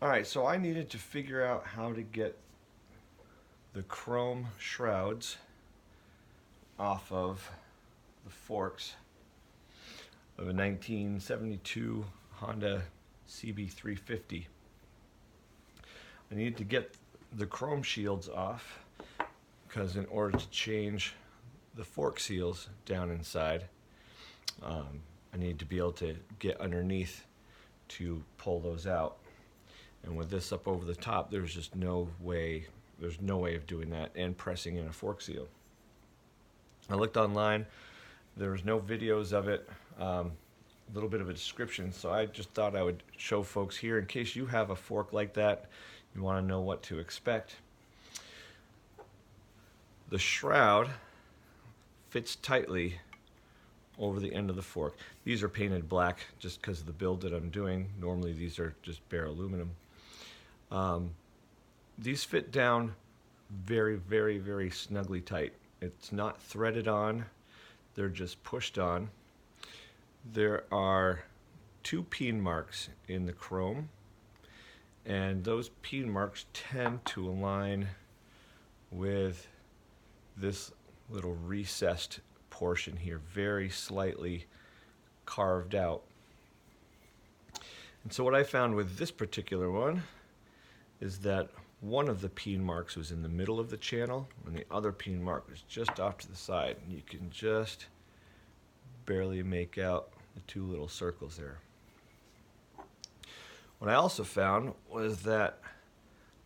Alright, so I needed to figure out how to get the chrome shrouds off of the forks of a 1972 Honda CB350. I needed to get the chrome shields off because in order to change the fork seals down inside, I need to be able to get underneath to pull those out. And with this up over the top, there's just no way, of doing that and pressing in a fork seal. I looked online, there was no videos of it, a little bit of a description, so I just thought I would show folks here in case you have a fork like that, you want to know what to expect. The shroud fits tightly over the end of the fork. These are painted black just because of the build that I'm doing. Normally these are just bare aluminum. These fit down very, very, very snugly tight. It's not threaded on, they're just pushed on. There are 2 peen marks in the chrome, and those peen marks tend to align with this little recessed portion here, very slightly carved out. And so what I found with this particular one is that one of the peen marks was in the middle of the channel and the other peen mark was just off to the side. And you can just barely make out the 2 little circles there. What I also found was that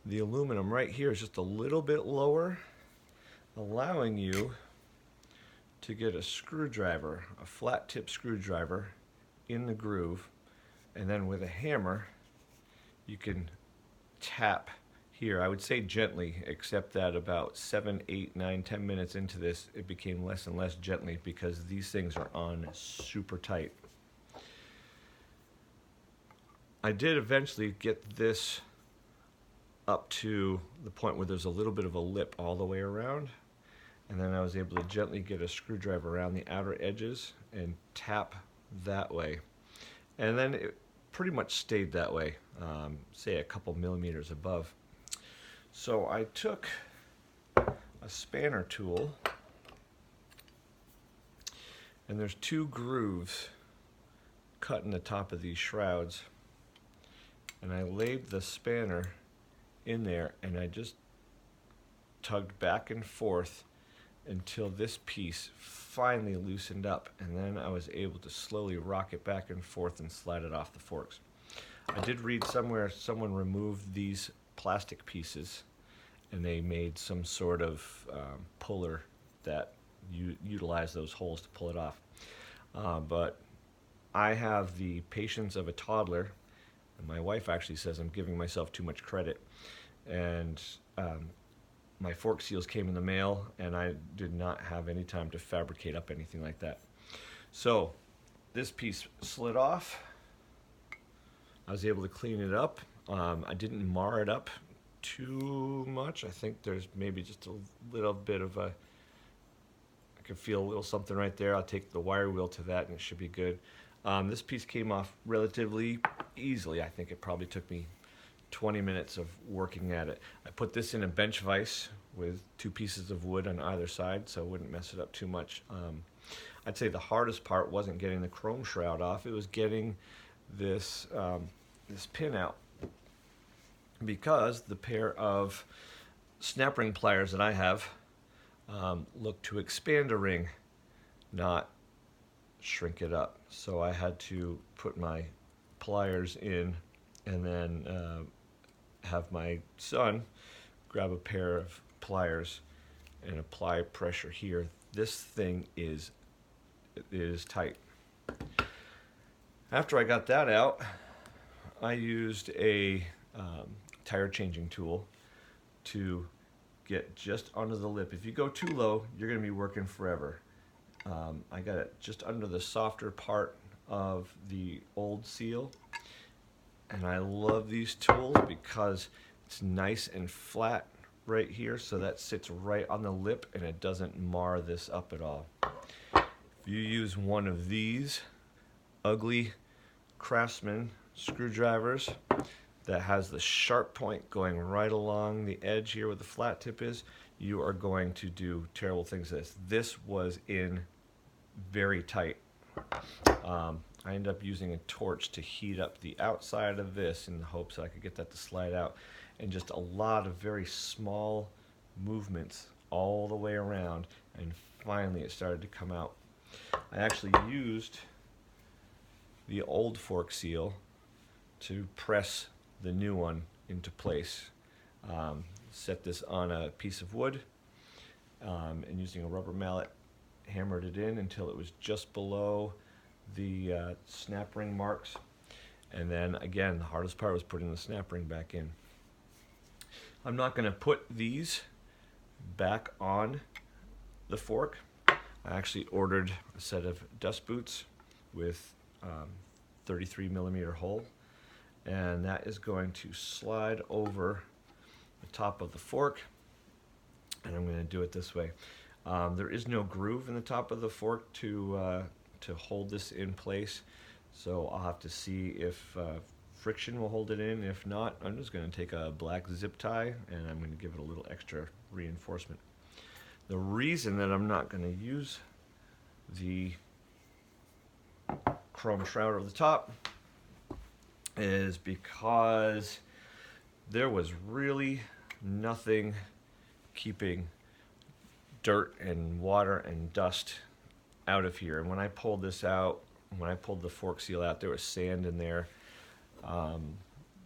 the aluminum right here is just a little bit lower, allowing you to get a screwdriver, a flat tip screwdriver in the groove, and then with a hammer you can tap here. I would say gently, except that about 7, 8, 9, 10 minutes into this it became less and less gently because these things are on super tight. I did eventually get this up to the point where there's a little bit of a lip all the way around, and then I was able to gently get a screwdriver around the outer edges and tap that way, and then it pretty much stayed that way, say a couple millimeters above. So I took a spanner tool, and there's 2 grooves cut in the top of these shrouds, and I laid the spanner in there and I just tugged back and forth until this piece finally loosened up, and then I was able to slowly rock it back and forth and slide it off the forks. I did read somewhere someone removed these plastic pieces and they made some sort of puller that utilized those holes to pull it off. But I have the patience of a toddler, and my wife actually says I'm giving myself too much credit, and my fork seals came in the mail and I did not have any time to fabricate up anything like that. So this piece slid off. I was able to clean it up. I didn't mar it up too much. I think there's maybe just a little bit of I can feel a little something right there. I'll take the wire wheel to that and it should be good. This piece came off relatively easily. I think it probably took me 20 minutes of working at it. I put this in a bench vise with 2 pieces of wood on either side so I wouldn't mess it up too much. I'd say the hardest part wasn't getting the chrome shroud off, it was getting this, this pin out, because the pair of snap ring pliers that I have look to expand a ring, not shrink it up. So I had to put my pliers in and then have my son grab a pair of pliers and apply pressure here. This thing is tight. After I got that out, I used a tire changing tool to get just under the lip. If you go too low, you're going to be working forever. I got it just under the softer part of the old seal, and I love these tools because it's nice and flat right here, so that sits right on the lip and it doesn't mar this up at all. If you use one of these ugly Craftsman screwdrivers, that has the sharp point going right along the edge here where the flat tip is, you are going to do terrible things to this. This was in very tight. I ended up using a torch to heat up the outside of this in the hopes that I could get that to slide out, and just a lot of very small movements all the way around, and finally it started to come out. I actually used the old fork seal to press the new one into place. Set this on a piece of wood, and using a rubber mallet hammered it in until it was just below the snap ring marks, and then again the hardest part was putting the snap ring back in. I'm not going to put these back on the fork. I actually ordered a set of dust boots with 33mm hole, and that is going to slide over the top of the fork, and I'm going to do it this way. There is no groove in the top of the fork to hold this in place, so I'll have to see if friction will hold it in. If not, I'm just going to take a black zip tie and I'm going to give it a little extra reinforcement. The reason that I'm not going to use the chrome shroud over the top is because there was really nothing keeping dirt and water and dust out of here. And when I pulled this out, when I pulled the fork seal out, there was sand in there.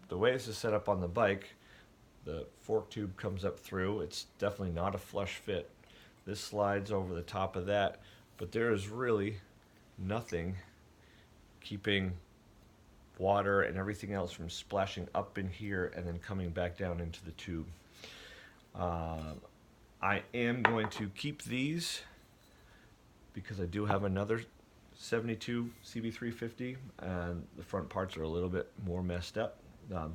The way this is set up on the bike, the fork tube comes up through. It's definitely not a flush fit. This slides over the top of that, but there is really nothing keeping water and everything else from splashing up in here and then coming back down into the tube. I am going to keep these because I do have another 72 CB350 and the front parts are a little bit more messed up.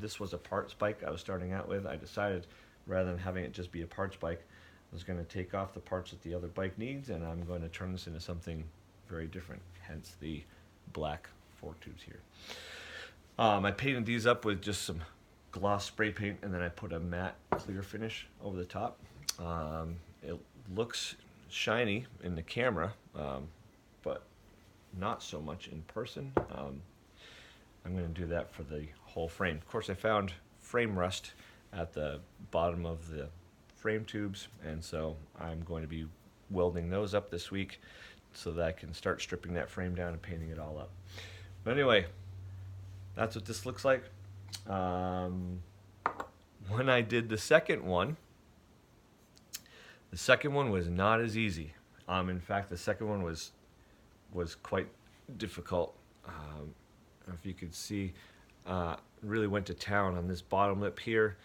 This was a parts bike I was starting out with. I decided rather than having it just be a parts bike, I was going to take off the parts that the other bike needs, and I'm going to turn this into something very different, hence the black fork tubes here. I painted these up with just some gloss spray paint, and then I put a matte clear finish over the top. It looks shiny in the camera, but not so much in person. I'm going to do that for the whole frame. Of course, I found frame rust at the bottom of the frame tubes, and so I'm going to be welding those up this week so that I can start stripping that frame down and painting it all up. But anyway, that's what this looks like. When I did the second one was not as easy. In fact, the second one was quite difficult. If you could see, really went to town on this bottom lip here.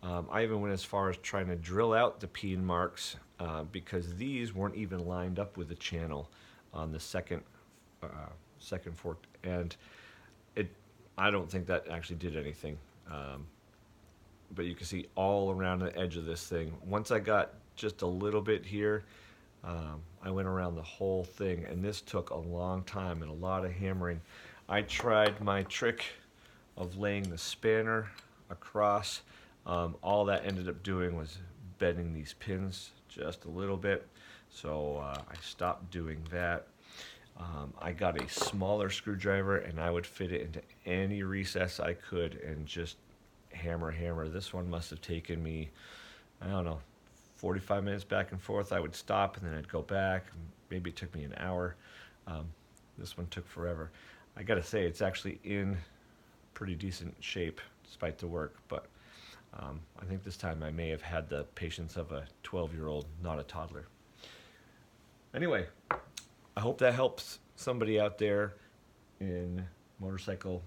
I even went as far as trying to drill out the peen marks because these weren't even lined up with the channel on the second fork, and I don't think that actually did anything. But you can see all around the edge of this thing. Once I got just a little bit here, I went around the whole thing, and this took a long time and a lot of hammering. I tried my trick of laying the spanner across. All that ended up doing was bending these pins just a little bit, so I stopped doing that. I got a smaller screwdriver and I would fit it into any recess I could and just hammer. This one must have taken me, I don't know, 45 minutes back and forth. I would stop and then I'd go back. Maybe it took me an hour. This one took forever. I gotta say, it's actually in pretty decent shape despite the work, but I think this time I may have had the patience of a 12-year-old, not a toddler. Anyway, I hope that helps somebody out there in motorcycle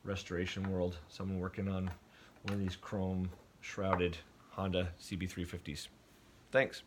restoration world, someone working on one of these chrome shrouded Honda CB350s. Thanks.